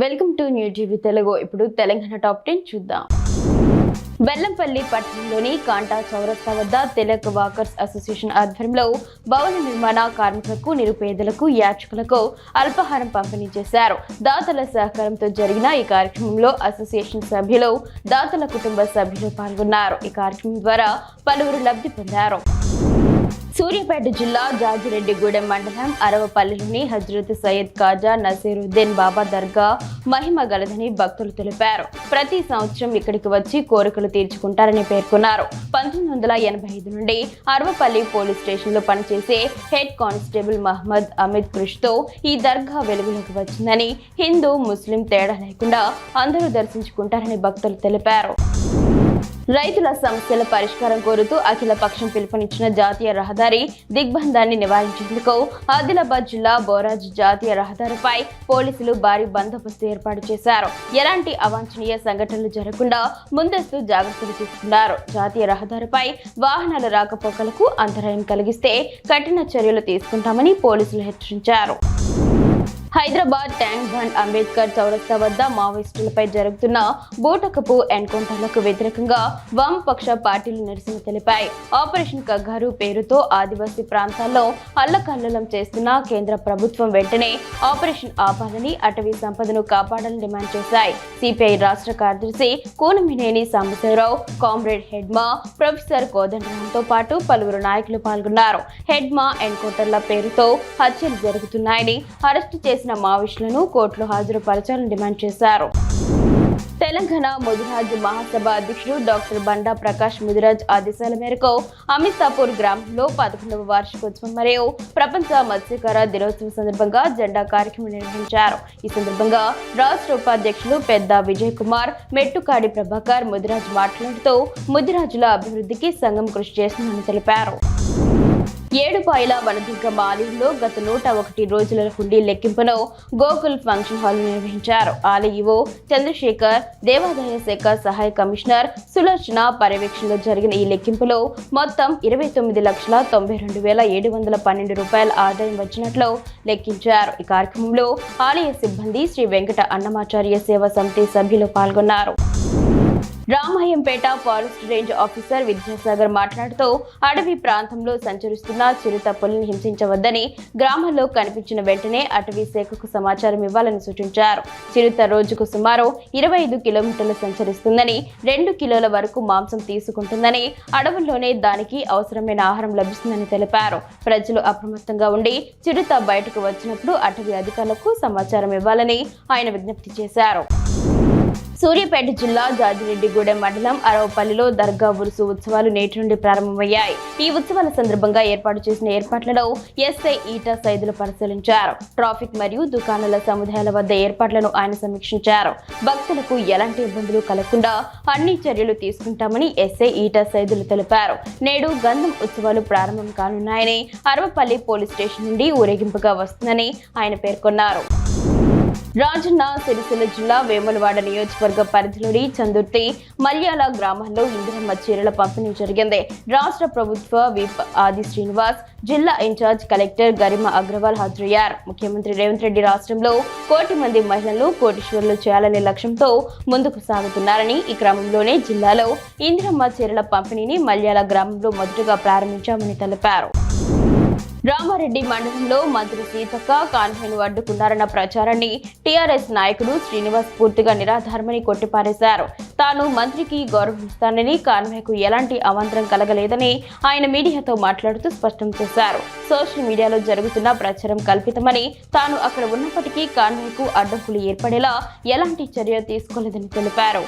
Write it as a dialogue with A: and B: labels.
A: Welcome to new TV Telugu. ఇప్పుడు Telangana top 10 చూద్దాం. బెల్లంపల్లి పట్టణంలోని కాంటా చౌరస్తా వద్ద తిలక్ వాకర్స్ అసోసియేషన్ ఆధ్వర్యంలో భవన నిర్మాణ కార్మికులకు, నిరుపేదలకు, యాచకులకు అల్పాహారం పంపిణీ చేశారు. దాతల సహకారంతో జరిగిన ఈ కార్యక్రమంలో అసోసియేషన్ సభ్యులు, దాతల కుటుంబ సభ్యులు పాల్గొన్నారు. ఈ కార్యక్రమం ద్వారా పలువురు లబ్ధి పొందారు. సూర్యాపేట జిల్లా జాజిరెడ్డిగూడెం మండలం అరవపల్లిలోని హజ్రత్ సయ్యద్ ఖాజా నసీరుద్దీన్ బాబా దర్గా మహిమ గలదని భక్తులు తెలిపారు. ప్రతి సంవత్సరం ఇక్కడికి వచ్చి కోరికలు తీర్చుకుంటారని పేర్కొన్నారు. 1985 నుండి అరవపల్లి పోలీస్ స్టేషన్లో పనిచేసే హెడ్ కానిస్టేబుల్ మహమ్మద్ అమిద్ కృష్తో ఈ దర్గా వెలుగులోకి వచ్చిందని, హిందూ ముస్లిం తేడా లేకుండా అందరూ దర్శించుకుంటారని భక్తులు తెలిపారు. రైతుల సమస్యల పరిష్కారం కోరుతూ అఖిల పక్షం పిలుపునిచ్చిన జాతీయ రహదారి దిగ్బంధాన్ని నివారించేందుకు ఆదిలాబాద్ జిల్లా బోరాజ్ జాతీయ రహదారిపై పోలీసులు భారీ బందోబస్తు ఏర్పాటు చేశారు. ఎలాంటి అవాంఛనీయ సంఘటనలు జరగకుండా ముందస్తు జాగ్రత్తలు తీసుకున్నారు. జాతీయ రహదారిపై వాహనాల రాకపోకలకు అంతరాయం కలిగిస్తే కఠిన చర్యలు తీసుకుంటామని పోలీసులు హెచ్చరించారు. హైదరాబాద్ ట్యాంక్ బండ్ అంబేద్కర్ చౌరస్తా వద్ద మావోయిస్టులపై జరుగుతున్న బూటకపు ఎన్కౌంటర్లకు వ్యతిరేకంగా వామపక్ష పార్టీలు నిరసన తెలిపాయి. ఆపరేషన్ కగ్గారు పేరుతో ఆదివాసీ ప్రాంతాల్లో అల్లకల్లోలం చేస్తున్న కేంద్ర ప్రభుత్వం వెంటనే ఆపరేషన్ ఆపాలని, అటవీ సంపదను కాపాడాలని డిమాండ్ చేశాయి. సిపిఐ రాష్ట్ర కార్యదర్శి కూనమినేని సాంబశివరావు, కామ్రేడ్ హెడ్మా ప్రొఫెసర్ కోదండరాంతో పాటు పలువురు నాయకులు పాల్గొన్నారు. హెడ్మా ఎన్కౌంటర్ల పేరుతో హత్యలు జరుగుతున్నాయని, అరెస్టు చేసిన మావోయిస్టులను కోర్టులో హాజరుపరచాలని డిమాండ్ చేశారు. తెలంగాణ ముదిరాజ్ మహాసభ అధ్యక్షుడు డాక్టర్ బండా ప్రకాష్ ముదిరాజ్ ఆదేశాల మేరకు అమితాపూర్ గ్రామంలో 11వ వార్షికోత్సవం మరియు ప్రపంచ మత్స్యకార దినోత్సవం సందర్భంగా జెండా కార్యక్రమం నిర్వహించారు. ఈ సందర్భంగా రాష్ట్ర ఉపాధ్యక్షులు పెద్ద విజయ్ కుమార్, మెట్టుకాడి ప్రభాకర్ ముదిరాజ్ మాట్లాడుతూ ముదిరాజుల అభివృద్ధికి సంఘం కృషి చేస్తుందని తెలిపారు. ఏడుపాయల వనదుర్గ ఆలయంలో గత 101 రోజుల హుండీ లెక్కింపును గోకుల్ ఫంక్షన్ హాల్ నిర్వహించారు. ఆలయో చంద్రశేఖర్, దేవాదాయ శాఖ సహాయ కమిషనర్ సులోచన పర్యవేక్షణలో జరిగిన ఈ లెక్కింపులో మొత్తం 29,92,712 రూపాయల ఆదాయం వచ్చినట్లు లెక్కించారు. ఈ కార్యక్రమంలో ఆలయ సిబ్బంది, శ్రీ వెంకట అన్నమాచార్య సేవా సమితి సభ్యులు పాల్గొన్నారు. Ramayampet forest range officer Vidyasagar మాట్లాడుతూ అడవి ప్రాంతంలో సంచరిస్తున్న చిరుత పులిని హింసించవద్దని, గ్రామంలో కనిపించిన వెంటనే అటవీ శాఖకు సమాచారం ఇవ్వాలని సూచించారు. చిరుత రోజుకు సుమారు 25 కిలోమీటర్లు సంచరిస్తుందని, 2 కిలోల వరకు మాంసం తీసుకుంటుందని, అడవుల్లోనే దానికి అవసరమైన ఆహారం లభిస్తుందని తెలిపారు. ప్రజలు అప్రమత్తంగా ఉండి చిరుత బయటకు వచ్చినప్పుడు అటవీ అధికారులకు సమాచారం ఇవ్వాలని ఆయన విజ్ఞప్తి చేశారు. సూర్యాపేట జిల్లా జాజిరెడ్డిగూడెం మండలం అరవపల్లిలో దర్గా ఉరుసు ఉత్సవాలు నేటి నుండి ప్రారంభమయ్యాయి. ఈ ఉత్సవాల సందర్భంగా ఏర్పాటు చేసిన ఏర్పాట్లను ఎస్ఐ ఈటా సైదులు పరిశీలించారు. ట్రాఫిక్ మరియు దుకాణాల సముదాయాల వద్ద ఏర్పాట్లను ఆయన సమీక్షించారు. భక్తులకు ఎలాంటి ఇబ్బందులు కలగకుండా అన్ని చర్యలు తీసుకుంటామని ఎస్ఐ ఈటా సైదులు తెలిపారు. నేడు గంధం ఉత్సవాలు ప్రారంభం కానున్నాయని, అరవపల్లి పోలీస్ స్టేషన్ నుండి ఊరేగింపుగా వస్తుందని ఆయన పేర్కొన్నారు. రాజన్న సిరిసిల్ల జిల్లా వేములవాడ నియోజకవర్గ పరిధిలోని చందుర్తి, మల్యాల గ్రామాల్లో ఇందిరమ్మ చీరల పంపిణీ జరిగింది. రాష్ట్ర ప్రభుత్వ విప్ ఆది శ్రీనివాస్, జిల్లా ఇన్ఛార్జ్ కలెక్టర్ గరిమా అగ్రవాల్ హాజరయ్యారు. ముఖ్యమంత్రి రేవంత్ రెడ్డి రాష్ట్రంలో 1 కోటి మంది మహిళలు కోటీశ్వరులు చేయాలనే లక్ష్యంతో ముందుకు సాగుతున్నారని, ఈ క్రమంలోనే జిల్లాలో ఇందిరమ్మ చీరల పంపిణీని మల్యాల గ్రామంలో మొదటగా ప్రారంభించామని తెలిపారు. రామారెడ్డి మండలంలో మంత్రి సీతక్క కాన్వాయ్ను అడ్డుకున్నారన్న ప్రచారాన్ని టీఆర్ఎస్ నాయకుడు శ్రీనివాస్ పూర్తిగా నిరాధారమని కొట్టిపారేశారు. తాను మంత్రికి గౌరవిస్తానని, కాన్వాయ్కు ఎలాంటి అవాంతరం కలగలేదని ఆయన మీడియాతో మాట్లాడుతూ స్పష్టం చేశారు. సోషల్ మీడియాలో జరుగుతున్న ప్రచారం కల్పితమని, తాను అక్కడ ఉన్నప్పటికీ కాన్వాయ్కు అడ్డంకులు ఏర్పడేలా ఎలాంటి చర్య తీసుకోలేదని తెలిపారు.